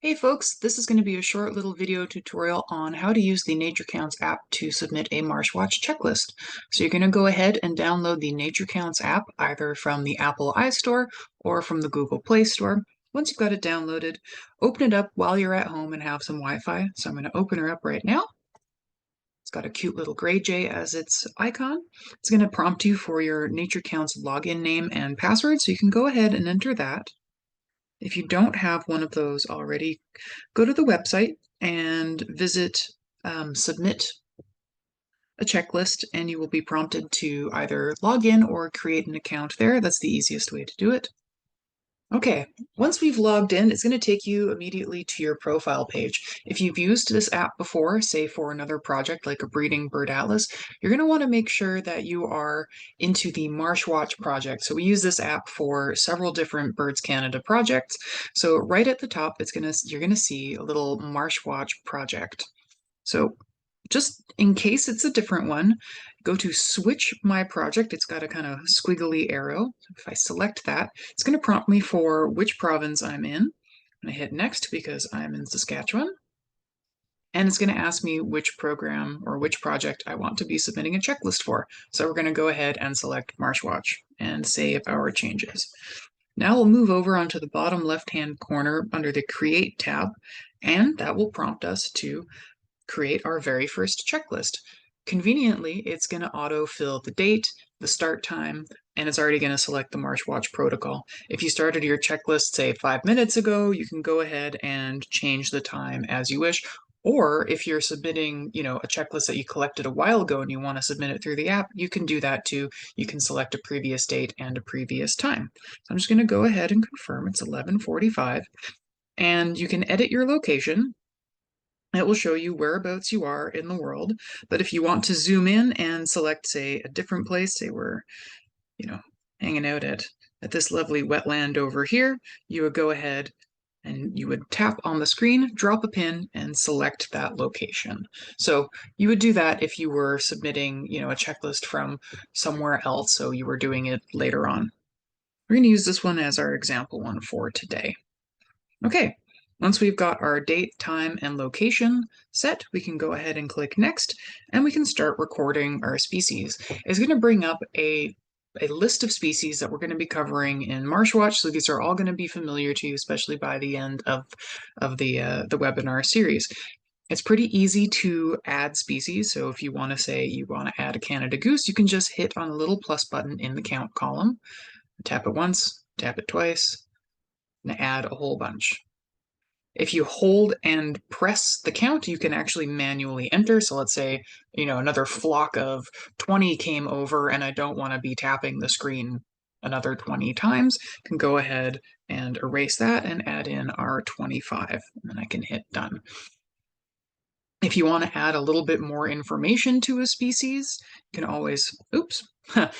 Hey folks, this is going to be a short little video tutorial on how to use the NatureCounts app to submit a MarshWatch checklist. So you're going to go ahead and download the NatureCounts app either from the Apple iStore or from the Google Play Store. Once you've got it downloaded, open it up while you're at home and have some Wi-Fi. So I'm going to open her up right now. It's got a cute little gray jay as its icon. It's going to prompt you for your NatureCounts login name and password, so you can go ahead and enter that. If you don't have one of those already, go to the website and visit Submit a Checklist, and you will be prompted to either log in or create an account there. That's the easiest way to do it. Okay, once we've logged in, it's going to take you immediately to your profile page. If you've used this app before, say for another project like a breeding bird atlas, you're going to want to make sure that you are into the MarshWatch project. So we use this app for several different Birds Canada projects. So right at the top, you're going to see a little MarshWatch project. So just in case it's a different one, go to switch my project. It's got a kind of squiggly arrow. If I select that, it's going to prompt me for which province I'm in. And I hit next because I'm in Saskatchewan. And it's going to ask me which program or which project I want to be submitting a checklist for. So we're going to go ahead and select MarshWatch and save our changes. Now we'll move over onto the bottom left-hand corner under the Create tab, and that will prompt us to create our very first checklist. Conveniently, it's going to auto-fill the date, the start time, and it's already going to select the MarshWatch protocol. If you started your checklist, say 5 minutes ago, you can go ahead and change the time as you wish. Or if you're submitting, a checklist that you collected a while ago and you want to submit it through the app, you can do that too. You can select a previous date and a previous time. So I'm just going to go ahead and confirm it's 11:45. And you can edit your location. It will show you whereabouts you are in the world. But if you want to zoom in and select, say, a different place, say we're, hanging out at this lovely wetland over here, you would go ahead and you would tap on the screen, drop a pin, and select that location. So you would do that if you were submitting, a checklist from somewhere else, so you were doing it later on. We're going to use this one as our example one for today. Okay, once we've got our date, time, and location set, we can go ahead and click Next, and we can start recording our species. It's going to bring up a list of species that we're going to be covering in MarshWatch, so these are all going to be familiar to you, especially by the end of the webinar series. It's pretty easy to add species, so if you want to say you want to add a Canada goose, you can just hit on the little plus button in the count column, tap it once, tap it twice, and add a whole bunch. If you hold and press the count, you can actually manually enter. So let's say, another flock of 20 came over and I don't want to be tapping the screen another 20 times, I can go ahead and erase that and add in our 25, and then I can hit done. If you want to add a little bit more information to a species, you can always,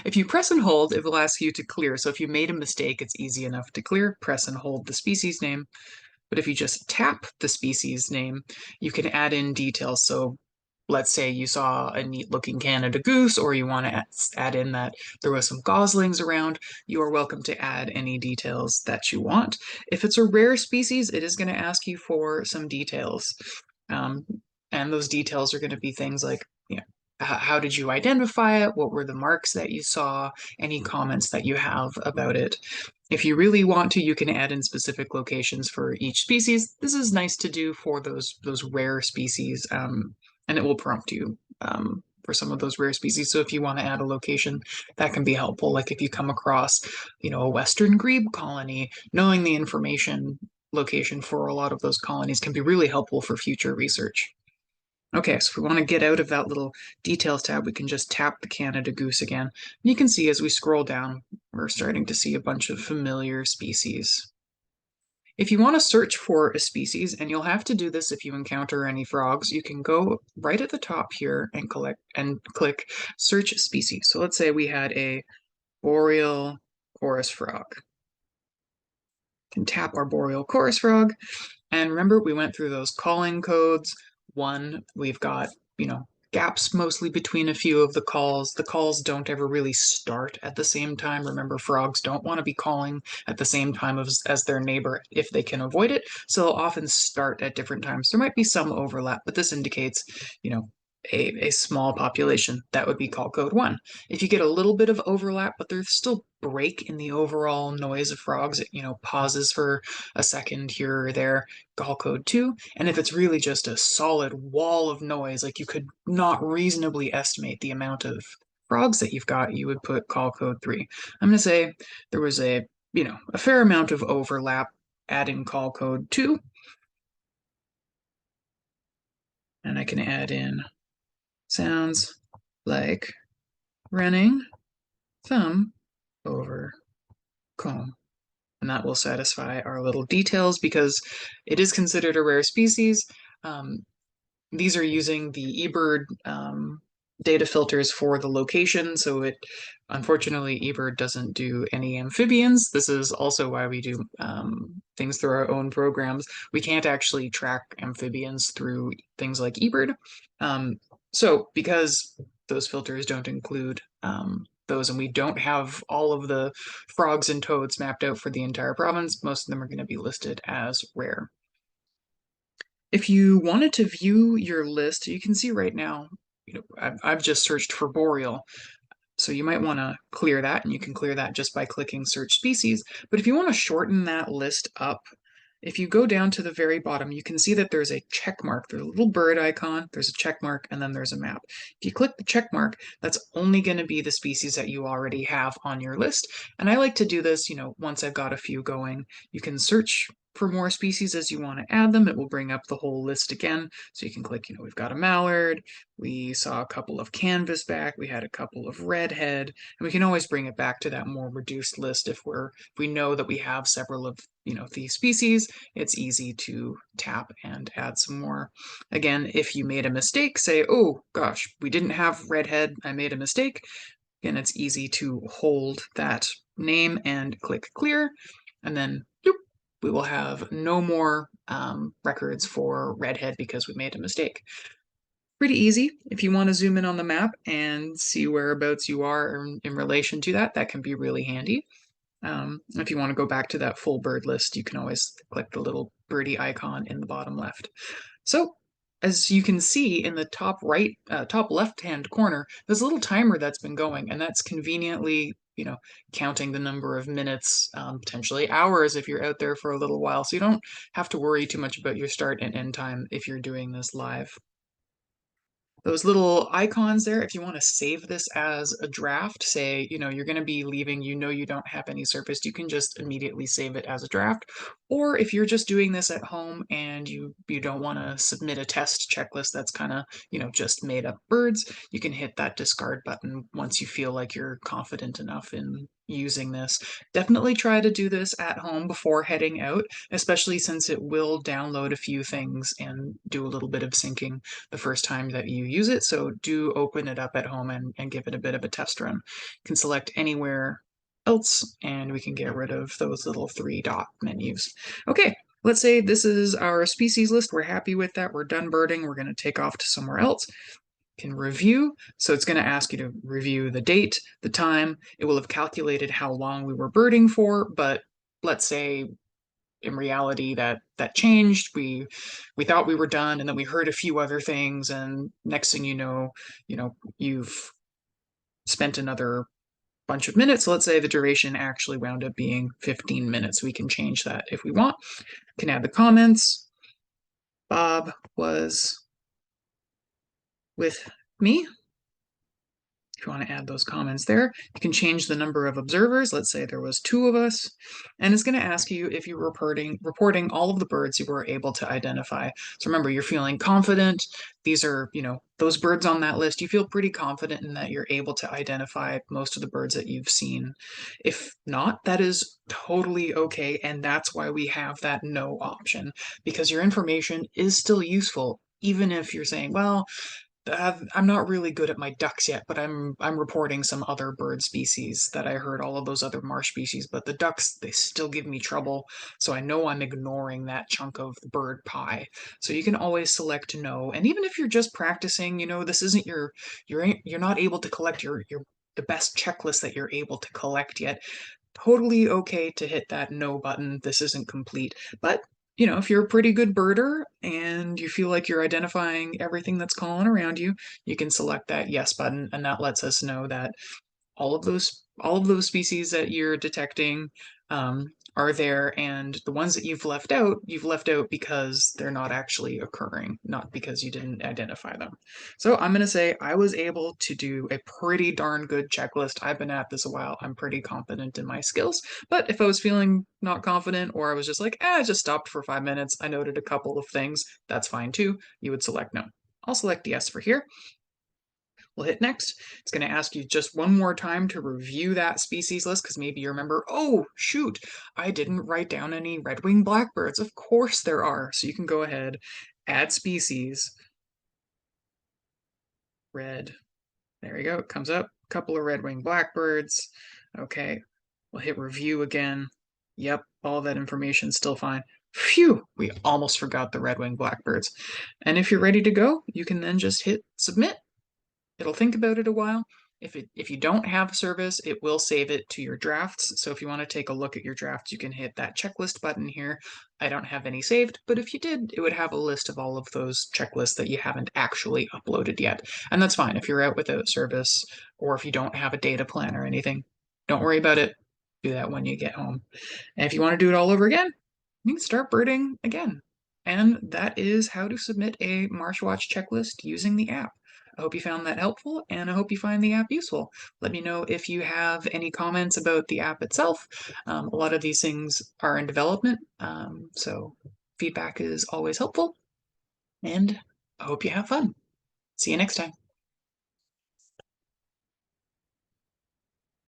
if you press and hold, it will ask you to clear. So if you made a mistake, it's easy enough to clear. Press and hold the species name. But if you just tap the species name, you can add in details. So let's say you saw a neat looking Canada goose, or you want to add in that there was some goslings around, you are welcome to add any details that you want. If it's a rare species, it is going to ask you for some details. And those details are going to be things like, how did you identify it? What were the marks that you saw? Any comments that you have about it? If you really want to, you can add in specific locations for each species. This is nice to do for those rare species, and it will prompt you for some of those rare species. So if you want to add a location, that can be helpful. Like if you come across, a Western grebe colony, knowing the information location for a lot of those colonies can be really helpful for future research. Okay, so if we want to get out of that little details tab, we can just tap the Canada goose again. And you can see as we scroll down, we're starting to see a bunch of familiar species. If you want to search for a species, and you'll have to do this if you encounter any frogs, you can go right at the top here and click search species. So let's say we had a boreal chorus frog. We can tap our boreal chorus frog, and remember we went through those calling codes. One, we've got, gaps mostly between a few of the calls. The calls don't ever really start at the same time. Remember, frogs don't want to be calling at the same time as their neighbor if they can avoid it. So they'll often start at different times. There might be some overlap, but this indicates, a small population. That would be call code 1. If you get a little bit of overlap, but there's still break in the overall noise of frogs, pauses for a second here or there, call code 2. And if it's really just a solid wall of noise, like you could not reasonably estimate the amount of frogs that you've got, you would put call code 3. I'm going to say there was a fair amount of overlap, add in call code 2. And I can add in sounds like running thumb over comb. And that will satisfy our little details because it is considered a rare species. These are using the eBird data filters for the location, so unfortunately eBird doesn't do any amphibians. This is also why we do things through our own programs. We can't actually track amphibians through things like eBird. So because those filters don't include those, and we don't have all of the frogs and toads mapped out for the entire province, most of them are going to be listed as rare. If you wanted to view your list, you can see right now, I've just searched for boreal. So you might want to clear that, and you can clear that just by clicking search species. But if you want to shorten that list up, if you go down to the very bottom, you can see that there's a check mark. There's a little bird icon, there's a check mark, and then there's a map. If you click the check mark, that's only going to be the species that you already have on your list. And I like to do this, once I've got a few going. You can search for more species as you want to add them. It will bring up the whole list again. So you can click, we've got a mallard, we saw a couple of canvasback, we had a couple of redhead, and we can always bring it back to that more reduced list if we know that we have several of these species. It's easy to tap and add some more. Again, if you made a mistake, say, oh gosh, we didn't have redhead, I made a mistake. Again, it's easy to hold that name and click clear, and then we will have no more records for redhead because we made a mistake. Pretty easy. If you want to zoom in on the map and see whereabouts you are in relation to that, that can be really handy. If you want to go back to that full bird list, you can always click the little birdie icon in the bottom left. So as you can see in the top left-hand corner, there's a little timer that's been going, and that's conveniently, counting the number of minutes, potentially hours if you're out there for a little while. So you don't have to worry too much about your start and end time if you're doing this live. Those little icons there, if you want to save this as a draft, say, you're going to be leaving, you don't have any surfaced, you can just immediately save it as a draft. Or if you're just doing this at home and you don't want to submit a test checklist that's kind of, just made up birds, you can hit that discard button once you feel like you're confident enough in using this. Definitely try to do this at home before heading out, especially since it will download a few things and do a little bit of syncing the first time that you use it. So do open it up at home and give it a bit of a test run. You can select anywhere else and we can get rid of those little 3-dot menus. Okay, let's say this is our species list. We're happy with that. We're done birding. We're going to take off to somewhere else. Can review. So it's going to ask you to review the date, the time. It will have calculated how long we were birding for, but let's say in reality that changed. We thought we were done, and then we heard a few other things, and next thing you know, you've spent another bunch of minutes. Let's say the duration actually wound up being 15 minutes. We can change that if we want. Can add the comments. Bob was with me. If you want to add those comments there, you can change the number of observers. Let's say there was 2 of us, and it's going to ask you if you're reporting all of the birds you were able to identify. So remember, you're feeling confident. These are, those birds on that list. You feel pretty confident in that you're able to identify most of the birds that you've seen. If not, that is totally okay, and that's why we have that no option, because your information is still useful, even if you're saying, well, I'm not really good at my ducks yet, but I'm reporting some other bird species that I heard, all of those other marsh species, but the ducks, they still give me trouble, so I know I'm ignoring that chunk of the bird pie. So you can always select no, and even if you're just practicing, this isn't you're not able to collect your the best checklist that you're able to collect yet. Totally okay to hit that no button. This isn't complete. But, if you're a pretty good birder and you feel like you're identifying everything that's calling around you, you can select that yes button, and that lets us know that all of those species that you're detecting are there, and the ones that you've left out because they're not actually occurring, not because you didn't identify them. So I'm going to say I was able to do a pretty darn good checklist. I've been at this a while. I'm pretty confident in my skills, but if I was feeling not confident, or I was just like, I just stopped for 5 minutes, I noted a couple of things, that's fine too. You would select no. I'll select yes for here. We'll hit next. It's going to ask you just one more time to review that species list, because maybe you remember, oh, shoot, I didn't write down any red-winged blackbirds. Of course there are. So you can go ahead, add species, red. There you go. It comes up. A couple of red-winged blackbirds. Okay. We'll hit review again. Yep, all that information's still fine. Phew, we almost forgot the red-winged blackbirds. And if you're ready to go, you can then just hit submit. It'll think about it a while. If you don't have a service, it will save it to your drafts. So if you want to take a look at your drafts, you can hit that checklist button here. I don't have any saved, but if you did, it would have a list of all of those checklists that you haven't actually uploaded yet. And that's fine if you're out without service, or if you don't have a data plan or anything. Don't worry about it. Do that when you get home. And if you want to do it all over again, you can start birding again. And that is how to submit a MarshWatch checklist using the app. I hope you found that helpful, and I hope you find the app useful. Let me know if you have any comments about the app itself. A lot of these things are in development, so feedback is always helpful, and I hope you have fun. See you next time.